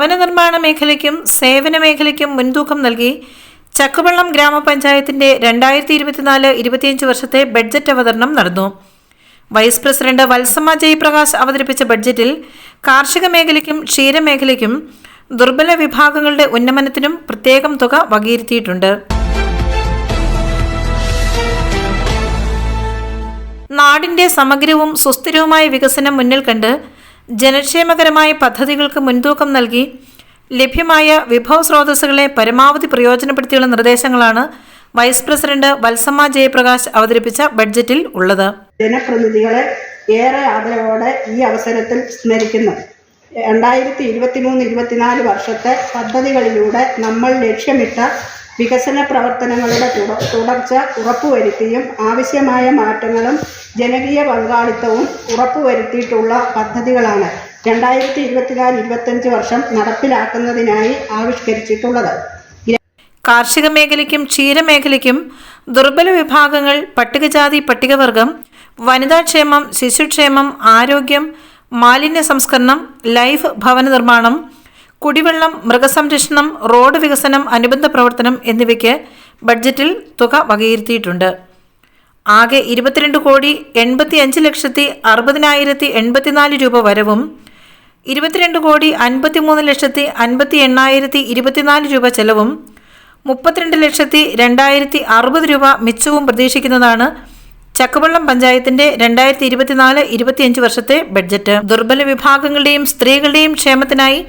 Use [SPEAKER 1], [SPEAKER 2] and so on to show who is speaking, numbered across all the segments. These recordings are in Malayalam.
[SPEAKER 1] ഭവന നിർമ്മാണ മേഖലയ്ക്കും സേവന മേഖലയ്ക്കും മുൻതൂക്കം നൽകി ചക്കുവള്ളം ഗ്രാമപഞ്ചായത്തിന്റെ 2024-25 വർഷത്തെ ബഡ്ജറ്റ് അവതരണം നടന്നു. വൈസ് പ്രസിഡന്റ് വത്സമ്മ ജയപ്രകാശ് അവതരിപ്പിച്ച ബഡ്ജറ്റിൽ കാർഷിക മേഖലയ്ക്കും ക്ഷീരമേഖലയ്ക്കും ദുർബല വിഭാഗങ്ങളുടെ ഉന്നമനത്തിനും പ്രത്യേകം തുക വകയിരുത്തിയിട്ടുണ്ട്. നാടിന്റെ സമഗ്രവും സുസ്ഥിരവുമായ വികസനം മുന്നിൽ കണ്ട് ജനക്ഷേമകരമായ പദ്ധതികൾക്ക് മുൻതൂക്കം നൽകി ലഭ്യമായ വിഭവ സ്രോതസ്സുകളെ പരമാവധി പ്രയോജനപ്പെടുത്തിയുള്ള നിർദ്ദേശങ്ങളാണ് വൈസ് പ്രസിഡന്റ് വത്സമ്മ ജയപ്രകാശ് അവതരിപ്പിച്ച ബഡ്ജറ്റിൽ ഉള്ളത്.
[SPEAKER 2] ജനപ്രതിനിധികളെ ഏറെ ആദരവോടെ ഈ അവസരത്തിൽ സ്മരിക്കുന്നു. 2023-24 വർഷത്തെ പദ്ധതികളിലൂടെ നമ്മൾ ലക്ഷ്യമിട്ട വികസന പ്രവർത്തനങ്ങളുടെ തുടർച്ച ഉറപ്പുവരുത്തിയും ആവശ്യമായ മാറ്റങ്ങളും ജനകീയ പങ്കാളിത്തവും ഉറപ്പുവരുത്തിയിട്ടുള്ള പദ്ധതികളാണ് 2024-25 വർഷം നടപ്പിലാക്കുന്നതിനായി ആവിഷ്കരിച്ചിട്ടുള്ളത്.
[SPEAKER 1] കാർഷിക മേഖലയ്ക്കും ക്ഷീരമേഖലയ്ക്കും ദുർബല വിഭാഗങ്ങൾ, പട്ടികജാതി പട്ടികവർഗം, വനിതാക്ഷേമം, ശിശുക്ഷേമം, ആരോഗ്യം, മാലിന്യ സംസ്കരണം, ലൈഫ് ഭവന നിർമ്മാണം, കുടിവെള്ളം, മൃഗസംരക്ഷണം, റോഡ് വികസനം, അനുബന്ധ പ്രവർത്തനം എന്നിവയ്ക്ക് ബഡ്ജറ്റിൽ തുക വകയിരുത്തിയിട്ടുണ്ട്. ആകെ 22,85,60,60,084 രൂപ വരവും 22,53,58,024 രൂപ ചെലവും 32,02,060 രൂപ മിച്ചവും പ്രതീക്ഷിക്കുന്നതാണ് ചക്കുവള്ളം പഞ്ചായത്തിന്റെ 2024-25 വർഷത്തെ ബഡ്ജറ്റ്. ദുർബല വിഭാഗങ്ങളുടെയും സ്ത്രീകളുടെയും ക്ഷേമത്തിനായി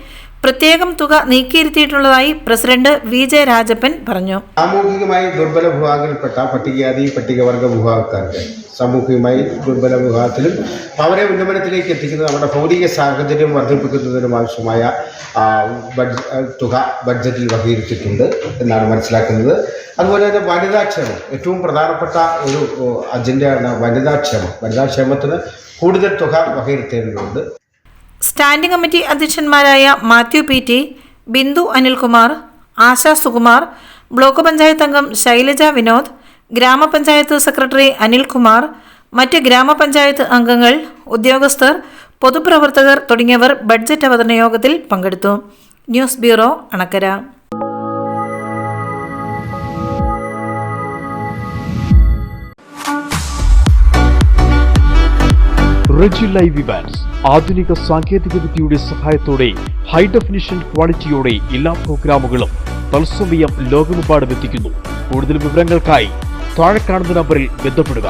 [SPEAKER 1] പ്രത്യേകം തുക നീക്കിയിരുത്തിയിട്ടുള്ളതായി പ്രസിഡന്റ് VJ രാജപ്പൻ പറഞ്ഞു.
[SPEAKER 3] സാമൂഹികമായി ദുർബല വിഭാഗത്തിൽപ്പെട്ട പട്ടികജാതി പട്ടികവർഗ വിഭാഗക്കാർക്ക് സാമൂഹികമായി ദുർബല വിഭാഗത്തിലും അവരെ ഉന്നമനത്തിലേക്ക് എത്തിക്കുന്നത് നമ്മുടെ ഭൗതിക സാഹചര്യം വർദ്ധിപ്പിക്കുന്നതിനും ആവശ്യമായ തുക ബഡ്ജറ്റിൽ വകയിരുത്തിയിട്ടുണ്ട് എന്നാണ് മനസ്സിലാക്കുന്നത്. അതുപോലെ തന്നെ വനിതാക്ഷേമം ഏറ്റവും പ്രധാനപ്പെട്ട ഒരു അജണ്ടയാണ് വനിതാക്ഷേമത്തിന് കൂടുതൽ തുക വകയിരുത്തേണ്ടതുണ്ട്.
[SPEAKER 1] സ്റ്റാൻഡിംഗ് കമ്മിറ്റി അധ്യക്ഷന്മാരായ മാത്യു PT, ബിന്ദു അനിൽകുമാർ, ആശാ സുകുമാർ, ബ്ലോക്ക് പഞ്ചായത്ത് അംഗം ശൈലജ വിനോദ്, ഗ്രാമപഞ്ചായത്ത് സെക്രട്ടറി അനിൽകുമാർ, മറ്റ് ഗ്രാമപഞ്ചായത്ത് അംഗങ്ങൾ, ഉദ്യോഗസ്ഥർ, പൊതുപ്രവർത്തകർ തുടങ്ങിയവർ ബഡ്ജറ്റ് അവതരണ യോഗത്തിൽ പങ്കെടുത്തു. News bureau, Anakkara.
[SPEAKER 4] Reji live events ആധുനിക സാങ്കേതിക വിദ്യയുടെ സഹായത്തോടെ ഹൈ ഡെഫിനിഷൻ ക്വാളിറ്റിയോടെ എല്ലാ പ്രോഗ്രാമുകളും തത്സമയം ലോകമെമ്പാടും എത്തിക്കുന്നു. കൂടുതൽ വിവരങ്ങൾക്കായി താഴെ കാണുന്ന നമ്പറിൽ ബന്ധപ്പെടുക.